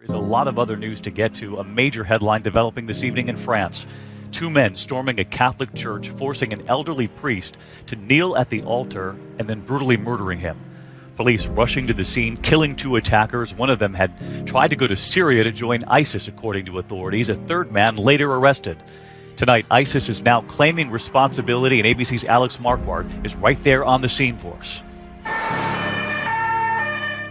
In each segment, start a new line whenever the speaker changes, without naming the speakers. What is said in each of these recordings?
There's a lot of other news to get to. A major headline developing this evening in France. 2 men storming a Catholic church, forcing an elderly priest to kneel at the altar and then brutally murdering him. Police rushing to the scene, killing 2 attackers. One of them had tried to go to Syria to join ISIS, according to authorities. A third man later arrested. Tonight, ISIS is now claiming responsibility, and ABC's Alex Marquardt is right there on the scene for us.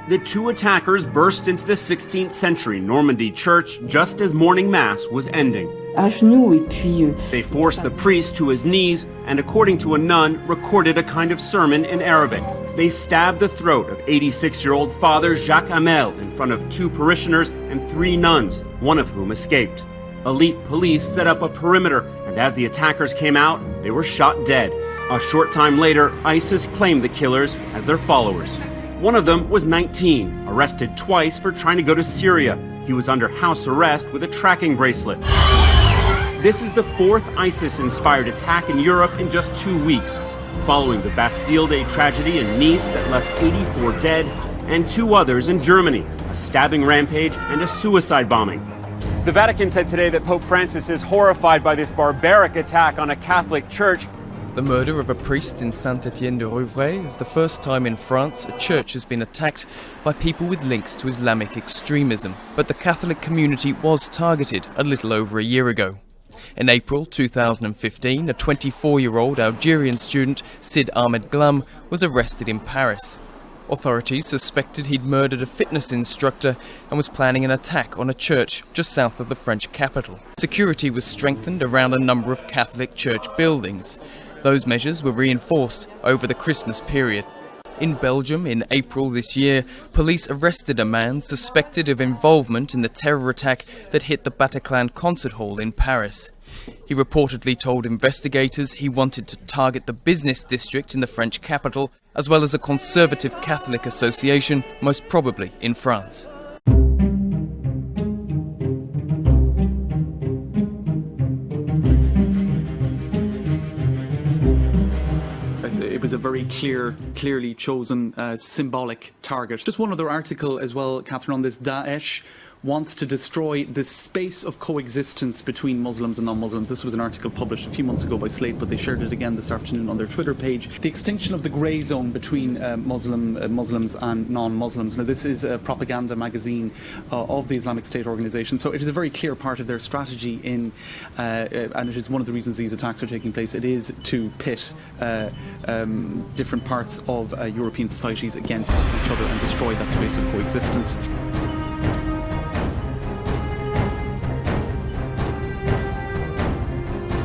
The 2 attackers burst into the 16th century Normandy church just as morning mass was ending. They forced the priest to his knees and, according to a nun, recorded a kind of sermon in Arabic. They stabbed the throat of 86-year-old Father Jacques Hamel in front of 2 parishioners and 3 nuns, one of whom escaped. Elite police set up a perimeter, and as the attackers came out, they were shot dead. A short time later, ISIS claimed the killers as their followers. One of them was 19, arrested twice for trying to go to Syria. He was under house arrest with a tracking bracelet. This is the 4th ISIS-inspired attack in Europe in just 2 weeks, following the Bastille Day tragedy in Nice that left 84 dead, and 2 others in Germany, a stabbing rampage and a suicide bombing. The Vatican said today that Pope Francis is horrified by this barbaric attack on a Catholic church.
The murder of a priest in Saint-Étienne-de-Rouvray is the first time in France a church has been attacked by people with links to Islamic extremism, but the Catholic community was targeted a little over a year ago. In April 2015, a 24-year-old Algerian student, Sid Ahmed Glam, was arrested in Paris. Authorities suspected he'd murdered a fitness instructor and was planning an attack on a church just south of the French capital. Security was strengthened around a number of Catholic church buildings. Those measures were reinforced over the Christmas period. In Belgium, in April this year, police arrested a man suspected of involvement in the terror attack that hit the Bataclan concert hall in Paris. He reportedly told investigators he wanted to target the business district in the French capital, as well as a conservative Catholic association, most probably in France.
It was a very clearly chosen, symbolic target. Just one other article as well, Catherine, on this. Daesh wants to destroy the space of coexistence between Muslims and non-Muslims. This was an article published a few months ago by Slate, but they shared it again this afternoon on their Twitter page. The extinction of the grey zone between Muslims and non-Muslims. Now, this is a propaganda magazine of the Islamic State organisation, so it is a very clear part of their strategy and it is one of the reasons these attacks are taking place. It is to pit different parts of European societies against each other and destroy that space of coexistence.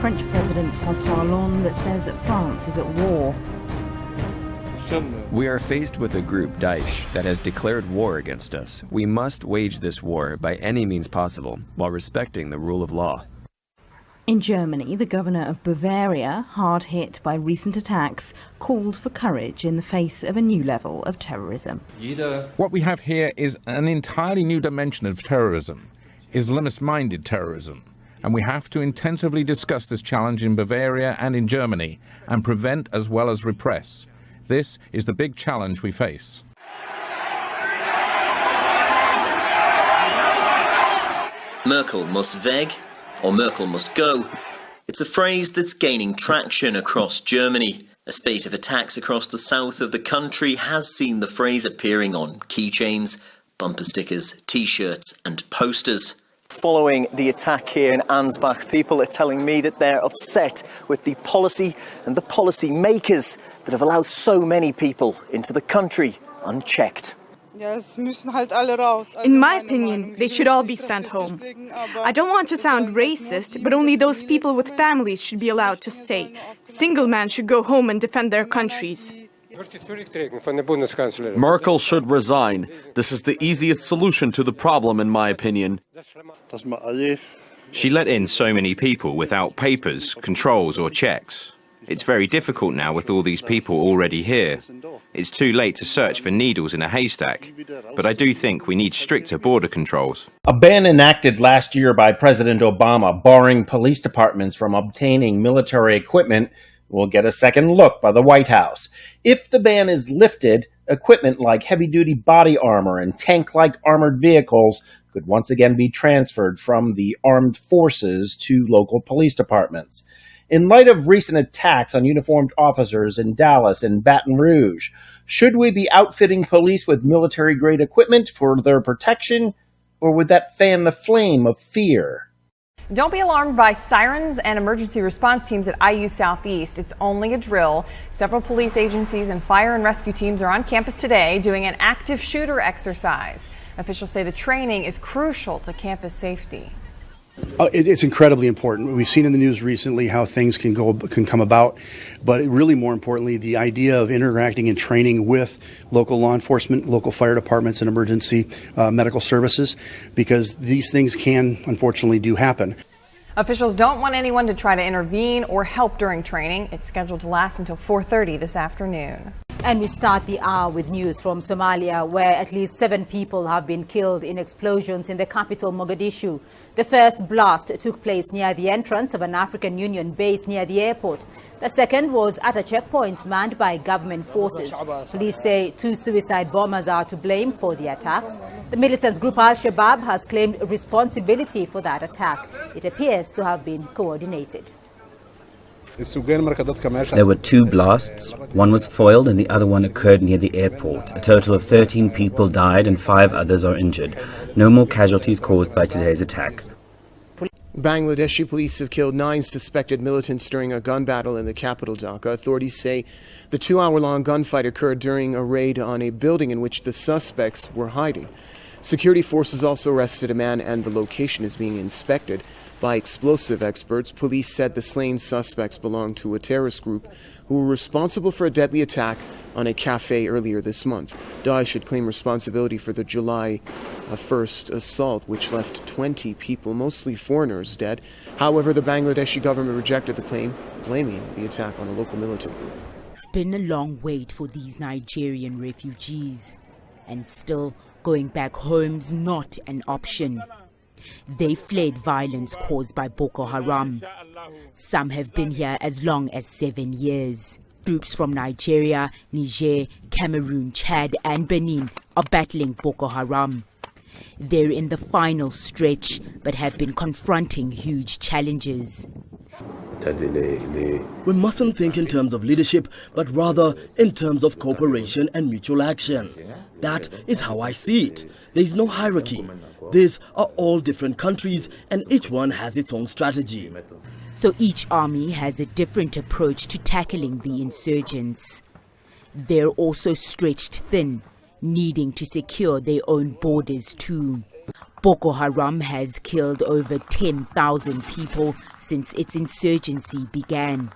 French President François Hollande says that France is at war.
We are faced with a group, Daesh, that has declared war against us. We must wage this war by any means possible, while respecting the rule of law.
In Germany, the governor of Bavaria, hard hit by recent attacks, called for courage in the face of a new level of terrorism.
What we have here is an entirely new dimension of terrorism, Islamist-minded terrorism. And we have to intensively discuss this challenge in Bavaria and in Germany and prevent as well as repress. This is the big challenge we face.
Merkel must weg, or Merkel must go. It's a phrase that's gaining traction across Germany. A spate of attacks across the south of the country has seen the phrase appearing on keychains, bumper stickers, T-shirts and posters.
Following the attack here in Ansbach, people are telling me that they're upset with the policy and the policy makers that have allowed so many people into the country unchecked.
In my opinion, they should all be sent home. I don't want to sound racist, but only those people with families should be allowed to stay. Single men should go home and defend their countries.
Merkel should resign. This is the easiest solution to the problem, in my opinion.
She let in so many people without papers, controls or checks. It's very difficult now with all these people already here. It's too late to search for needles in a haystack, but I do think we need stricter border controls.
A ban enacted last year by President Obama barring police departments from obtaining military equipment will get a second look by the White House. If the ban is lifted, equipment like heavy-duty body armor and tank-like armored vehicles could once again be transferred from the armed forces to local police departments. In light of recent attacks on uniformed officers in Dallas and Baton Rouge, should we be outfitting police with military-grade equipment for their protection, or would that fan the flame of fear?
Don't be alarmed by sirens and emergency response teams at IU Southeast. It's only a drill. Several police agencies and fire and rescue teams are on campus today doing an active shooter exercise. Officials say the training is crucial to campus safety.
It's incredibly important. We've seen in the news recently how things can come about, but really more importantly, the idea of interacting and training with local law enforcement, local fire departments, and emergency medical services, because these things can unfortunately do happen.
Officials don't want anyone to try to intervene or help during training. It's scheduled to last until 4:30 this afternoon.
And we start the hour with news from Somalia, where at least 7 people have been killed in explosions in the capital, Mogadishu. The first blast took place near the entrance of an African Union base near the airport. The second was at a checkpoint manned by government forces. Police say 2 suicide bombers are to blame for the attacks. The militant group Al-Shabaab has claimed responsibility for that attack. It appears to have been coordinated.
There were 2 blasts. One was foiled and the other one occurred near the airport. A total of 13 people died and 5 others are injured. No more casualties caused by today's attack.
Bangladeshi police have killed 9 suspected militants during a gun battle in the capital, Dhaka. Authorities say the 2-hour-long gunfight occurred during a raid on a building in which the suspects were hiding. Security forces also arrested a man and the location is being inspected by explosive experts. Police said the slain suspects belonged to a terrorist group who were responsible for a deadly attack on a cafe earlier this month. Daesh had claimed responsibility for the July 1st assault, which left 20 people, mostly foreigners, dead. However, the Bangladeshi government rejected the claim, blaming the attack on a local militant group.
It's been a long wait for these Nigerian refugees, and still going back home's not an option. They fled violence caused by Boko Haram. Some have been here as long as 7 years. Troops from Nigeria, Niger, Cameroon, Chad and Benin are battling Boko Haram. They're in the final stretch but have been confronting huge challenges.
We mustn't think in terms of leadership, but rather in terms of cooperation and mutual action. That is how I see it. There is no hierarchy. These are all different countries and each one has its own strategy.
So each army has a different approach to tackling the insurgents. They're also stretched thin, needing to secure their own borders too. Boko Haram has killed over 10,000 people since its insurgency began.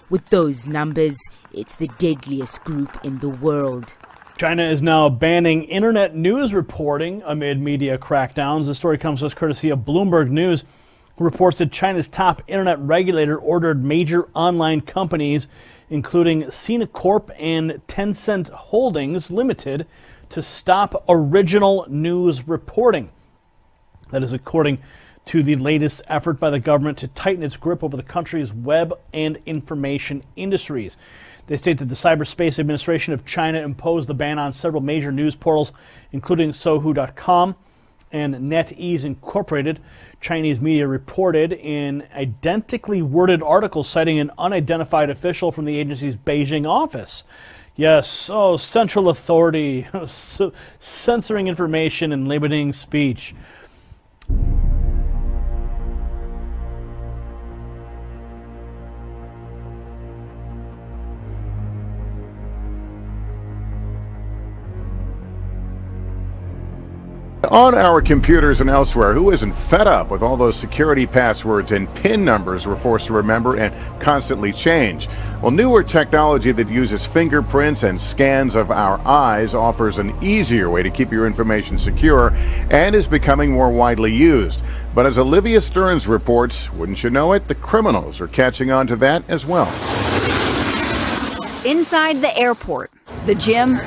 With those numbers, it's the deadliest group in the world.
China is now banning internet news reporting amid media crackdowns. The story comes to us courtesy of Bloomberg News, who reports that China's top internet regulator ordered major online companies, including Sina Corp and Tencent Holdings Limited, to stop original news reporting. That is according to the latest effort by the government to tighten its grip over the country's web and information industries. They state that the Cyberspace Administration of China imposed the ban on several major news portals, including Sohu.com and NetEase Incorporated. Chinese media reported in identically worded articles citing an unidentified official from the agency's Beijing office. Yes, central authority, censoring information and limiting speech.
On our computers and elsewhere, who isn't fed up with all those security passwords and PIN numbers we're forced to remember and constantly change? Well, newer technology that uses fingerprints and scans of our eyes offers an easier way to keep your information secure and is becoming more widely used. But as Olivia Stearns reports, wouldn't you know it, the criminals are catching on to that as well.
Inside the airport, the gym,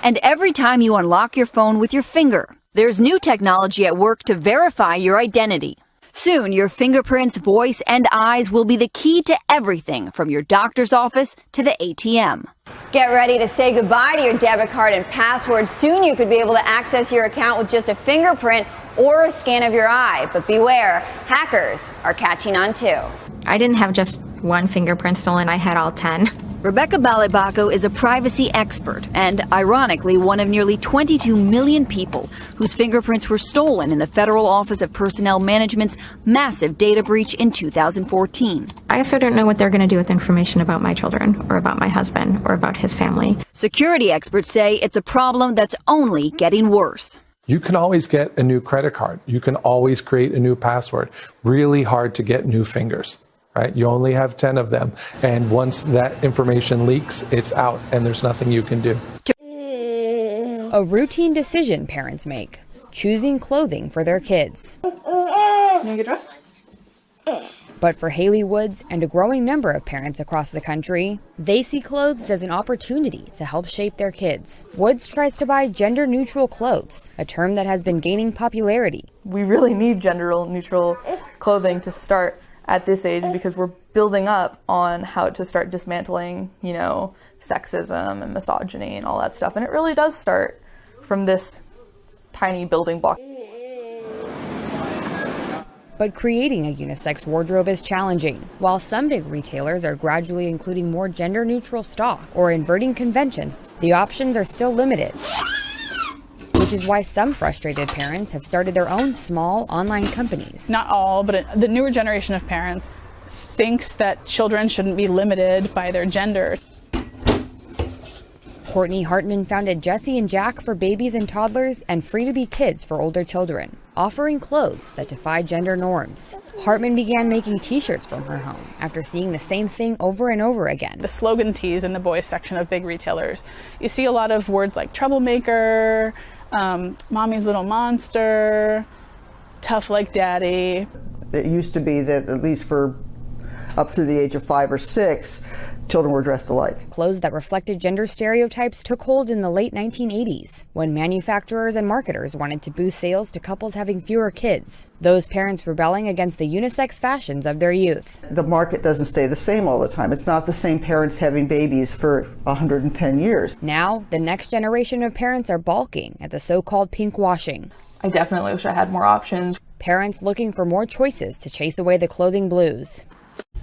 and every time you unlock your phone with your finger, there's new technology at work to verify your identity. Soon, your fingerprints, voice, and eyes will be the key to everything from your doctor's office to the ATM.
Get ready to say goodbye to your debit card and password. Soon you could be able to access your account with just a fingerprint or a scan of your eye. But beware, hackers are catching on too.
I didn't have just one fingerprint stolen, I had all 10.
Rebecca Balibako is a privacy expert and, ironically, one of nearly 22 million people whose fingerprints were stolen in the Federal Office of Personnel Management's massive data breach in 2014.
I also don't know what they're going to do with information about my children or about my husband or about his family.
Security experts say it's a problem that's only getting worse.
You can always get a new credit card. You can always create a new password. Really hard to get new fingers. Right? You only have 10 of them, and once that information leaks, it's out, and there's nothing you can do.
A routine decision parents make, choosing clothing for their kids.
Can you get dressed?
But for Haley Woods and a growing number of parents across the country, they see clothes as an opportunity to help shape their kids. Woods tries to buy gender-neutral clothes, a term that has been gaining popularity.
We really need gender-neutral clothing to start at this age because we're building up on how to start dismantling, sexism and misogyny and all that stuff. And it really does start from this tiny building block.
But creating a unisex wardrobe is challenging. While some big retailers are gradually including more gender-neutral stock or inverting conventions, the options are still limited. Which is why some frustrated parents have started their own small online companies.
Not all, but the newer generation of parents thinks that children shouldn't be limited by their gender.
Courtney Hartman founded Jessie and Jack for babies and toddlers and Free to Be Kids for older children, offering clothes that defy gender norms. Hartman began making t-shirts from her home after seeing the same thing over and over again.
The slogan tees in the boys section of big retailers, you see a lot of words like troublemaker, mommy's little monster, tough like daddy.
It used to be that at least for up through the age of 5 or 6, children were dressed alike.
Clothes that reflected gender stereotypes took hold in the late 1980s, when manufacturers and marketers wanted to boost sales to couples having fewer kids, those parents rebelling against the unisex fashions of their youth.
The market doesn't stay the same all the time. It's not the same parents having babies for 110 years.
Now, the next generation of parents are balking at the so-called pink washing.
I definitely wish I had more options.
Parents looking for more choices to chase away the clothing blues.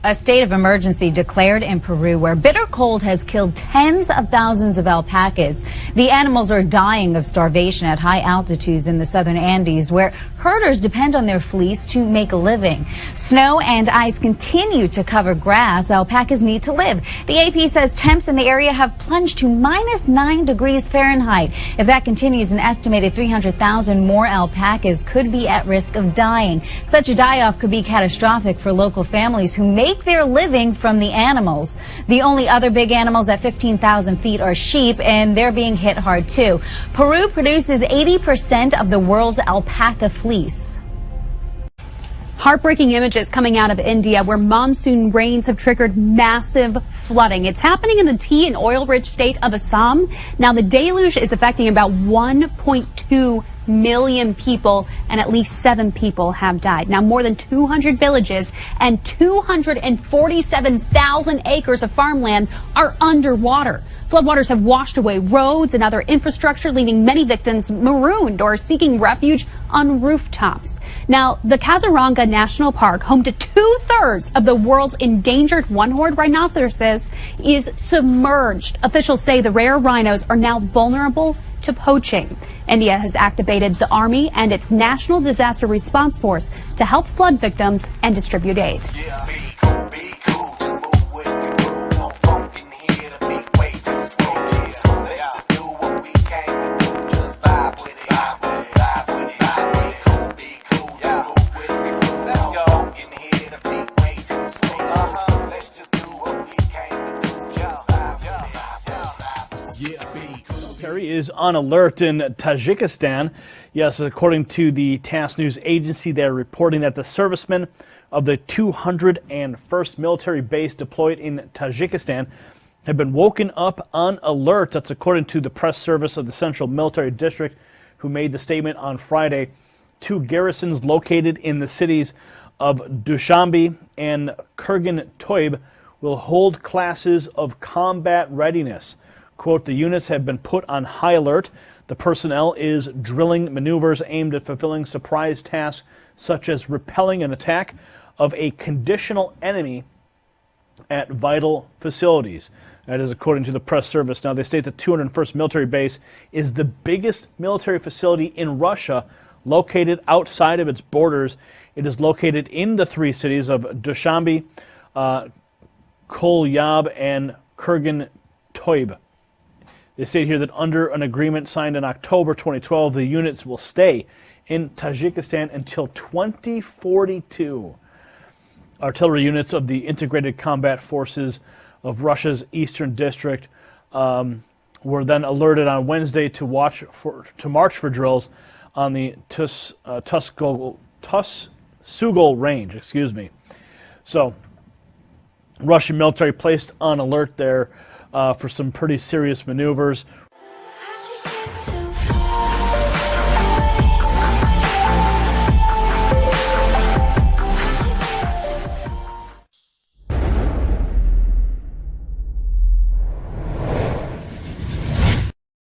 A state of emergency declared in Peru where bitter cold has killed tens of thousands of alpacas. The animals are dying of starvation at high altitudes in the southern Andes where herders depend on their fleece to make a living. Snow and ice continue to cover grass alpacas need to live. The AP says temps in the area have plunged to -9 degrees Fahrenheit. If that continues, an estimated 300,000 more alpacas could be at risk of dying. Such a die-off could be catastrophic for local families who make their living from the animals. The only other big animals at 15,000 feet are sheep, and they're being hit hard too. Peru produces 80% of the world's alpaca fleece.
Heartbreaking images coming out of India where monsoon rains have triggered massive flooding. It's happening in the tea and oil-rich state of Assam. Now, the deluge is affecting about 1.2 million people, and at least 7 people have died. Now, more than 200 villages and 247,000 acres of farmland are underwater. Floodwaters have washed away roads and other infrastructure, leaving many victims marooned or seeking refuge on rooftops. Now, the Kaziranga National Park, home to 2/3 of the world's endangered one-horned rhinoceroses, is submerged. Officials say the rare rhinos are now vulnerable to poaching. India has activated the Army and its National Disaster Response Force to help flood victims and distribute aid.
Is on alert in Tajikistan. Yes, according to the TASS News Agency, they're reporting that the servicemen of the 201st Military Base deployed in Tajikistan have been woken up on alert. That's according to the press service of the Central Military District, who made the statement on Friday. 2 garrisons located in the cities of Dushanbe and Kurgan Toib will hold classes of combat readiness. Quote, the units have been put on high alert. The personnel is drilling maneuvers aimed at fulfilling surprise tasks such as repelling an attack of a conditional enemy at vital facilities. That is according to the press service. Now, they state the 201st Military Base is the biggest military facility in Russia located outside of its borders. It is located in the three cities of Dushanbe, Kolyab, and Kurgan Toib. They state here that under an agreement signed in October 2012, the units will stay in Tajikistan until 2042. Artillery units of the Integrated Combat Forces of Russia's Eastern District were then alerted on Wednesday to march for drills on the Tuskugol range. So, Russian military placed on alert there for some pretty serious maneuvers.